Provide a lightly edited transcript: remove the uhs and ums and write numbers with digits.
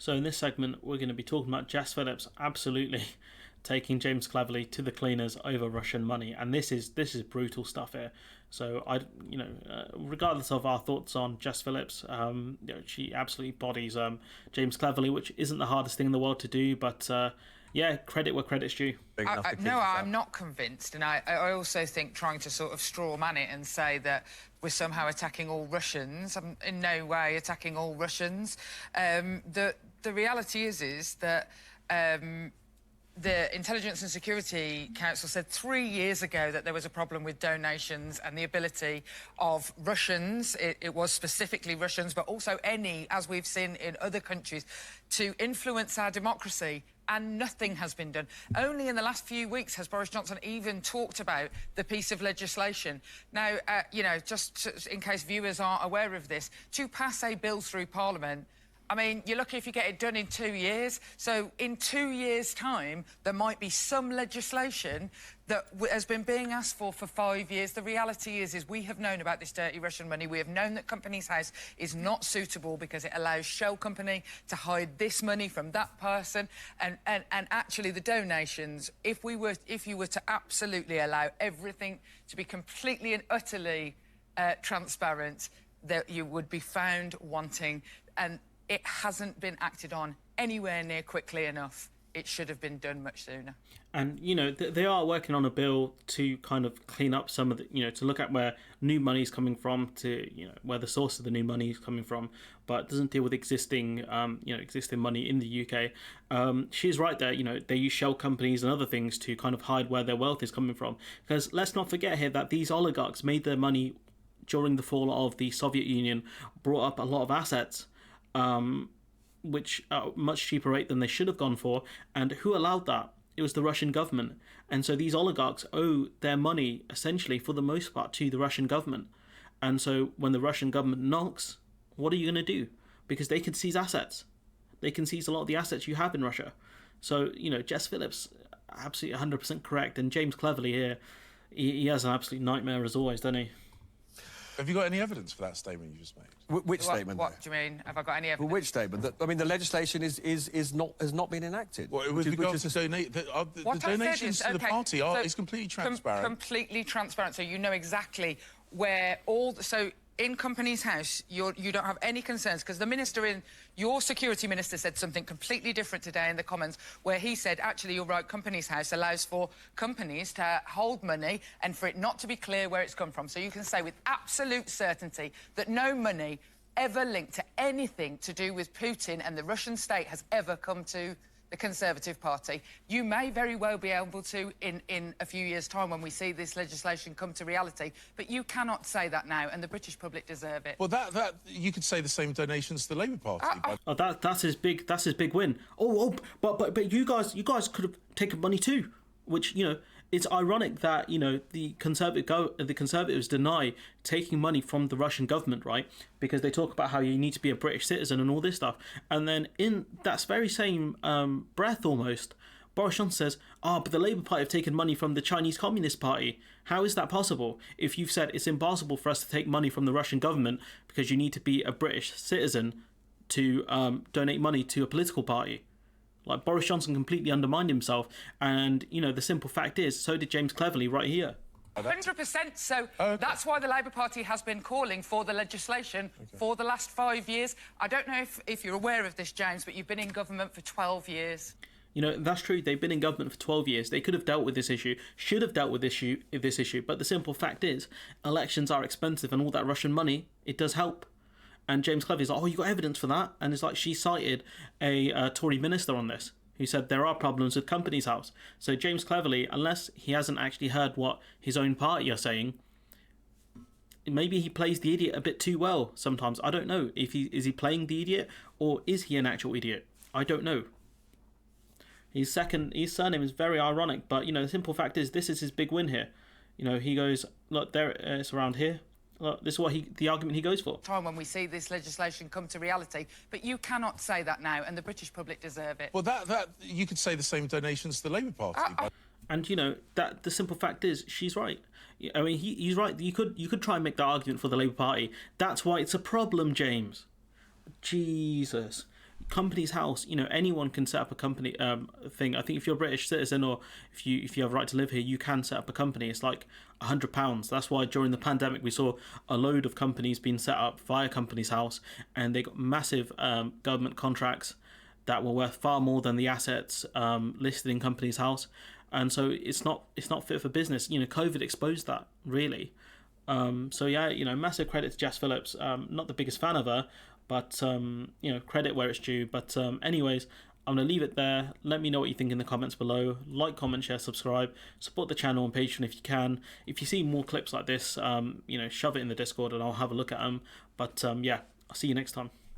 So in this segment, we're going to be talking about Jess Philips absolutely taking James Cleverly to the cleaners over Russian money, and this is brutal stuff here. So regardless of our thoughts on Jess Philips, she absolutely bodies James Cleverly, which isn't the hardest thing in the world to do, but credit where credit's due. I'm not convinced, and I also think trying to sort of straw man it and say that we're somehow attacking all Russians. I'm in no way attacking all Russians. The reality is that the Intelligence and Security Council said 3 years ago that there was a problem with donations and the ability of Russians, it was specifically Russians, but also any, as we've seen in other countries, to influence our democracy. And nothing has been done. Only in the last few weeks has Boris Johnson even talked about the piece of legislation. Now, just in case viewers aren't aware of this, to pass a bill through Parliament, I mean, you're lucky if you get it done in 2 years. So in 2 years' time, there might be some legislation that has been being asked for 5 years. The reality is we have known about this dirty Russian money. We have known that Companies House is not suitable because it allows Shell Company to hide this money from that person. And actually, the donations, if you were to absolutely allow everything to be completely and utterly transparent, that you would be found wanting. And it hasn't been acted on anywhere near quickly enough. It should have been done much sooner. And, they are working on a bill to kind of clean up some of the, to look at where new money is coming from, to, where the source of the new money is coming from, but it doesn't deal with existing money in the UK. She's right there, they use shell companies and other things to kind of hide where their wealth is coming from. Because let's not forget here that these oligarchs made their money during the fall of the Soviet Union, brought up a lot of assets, which are much cheaper rate than they should have gone for. And who allowed that? It was the Russian government. And so these oligarchs owe their money, essentially, for the most part, to the Russian government. And so when the Russian government knocks, what are you going to do? Because they can seize assets. They can seize a lot of the assets you have in Russia. So, Jess Philips, absolutely 100% correct. And James Cleverly here, he has an absolute nightmare as always, doesn't he? Have you got any evidence for that statement you just made? Which statement? What do you mean? Have I got any evidence? Well, which statement? The legislation has not been enacted. Well, with regards to the donations to the party is completely transparent. Completely transparent, so you know exactly where all... So in Companies House, you don't have any concerns, because the minister your security minister said something completely different today in the Commons, where he said, actually, you're right, Companies House allows for companies to hold money and for it not to be clear where it's come from. So you can say with absolute certainty that no money ever linked to anything to do with Putin and the Russian state has ever come to the Conservative Party. You may very well be able to in a few years' time when we see this legislation come to reality, but you cannot say that now, and the British public deserve it. Well, that you could say the same donations to the Labour Party. That's his big win. But you guys could have taken money too, which it's ironic that the Conservatives deny taking money from the Russian government, right? Because they talk about how you need to be a British citizen and all this stuff, and then in that very same breath, almost, Boris Johnson says, but the Labour Party have taken money from the Chinese Communist Party. How is that possible? If you've said it's impossible for us to take money from the Russian government because you need to be a British citizen to donate money to a political party. Like, Boris Johnson completely undermined himself, and, the simple fact is, so did James Cleverly right here. 100%. So that's why the Labour Party has been calling for the legislation for the last 5 years. I don't know if you're aware of this, James, but you've been in government for 12 years. That's true. They've been in government for 12 years. They could have dealt with this issue, should have dealt with this issue. But the simple fact is, elections are expensive, and all that Russian money, it does help. And James Cleverly's like, you got evidence for that? And it's like she cited a Tory minister on this, who said there are problems with Companies House. So James Cleverly, unless he hasn't actually heard what his own party are saying, maybe he plays the idiot a bit too well sometimes. I don't know. Is he playing the idiot, or is he an actual idiot? I don't know. His surname is very ironic, but the simple fact is this is his big win here. He goes, look, there it's around here. Look, this is the argument he goes for. Time when we see this legislation come to reality, but you cannot say that now, and the British public deserve it. Well, that you could say the same donations to the Labour Party. And that the simple fact is, she's right. I mean, he's right. You could try and make that argument for the Labour Party. That's why it's a problem, James. Jesus. Company's House, anyone can set up a company thing. I think if you're a British citizen, or if you have a right to live here, you can set up a company. It's like £100. That's why during the pandemic we saw a load of companies being set up via Company's House, and they got massive government contracts that were worth far more than the assets listed in Company's House. And so it's not fit for business. COVID exposed that, really. So yeah, massive credit to Jess Philips. Not the biggest fan of her, but credit where it's due. But anyways, I'm gonna leave it there. Let me know what you think in the comments below. Like, comment, share, subscribe. Support the channel on Patreon if you can. If you see more clips like this, shove it in the Discord and I'll have a look at them. But yeah, I'll see you next time.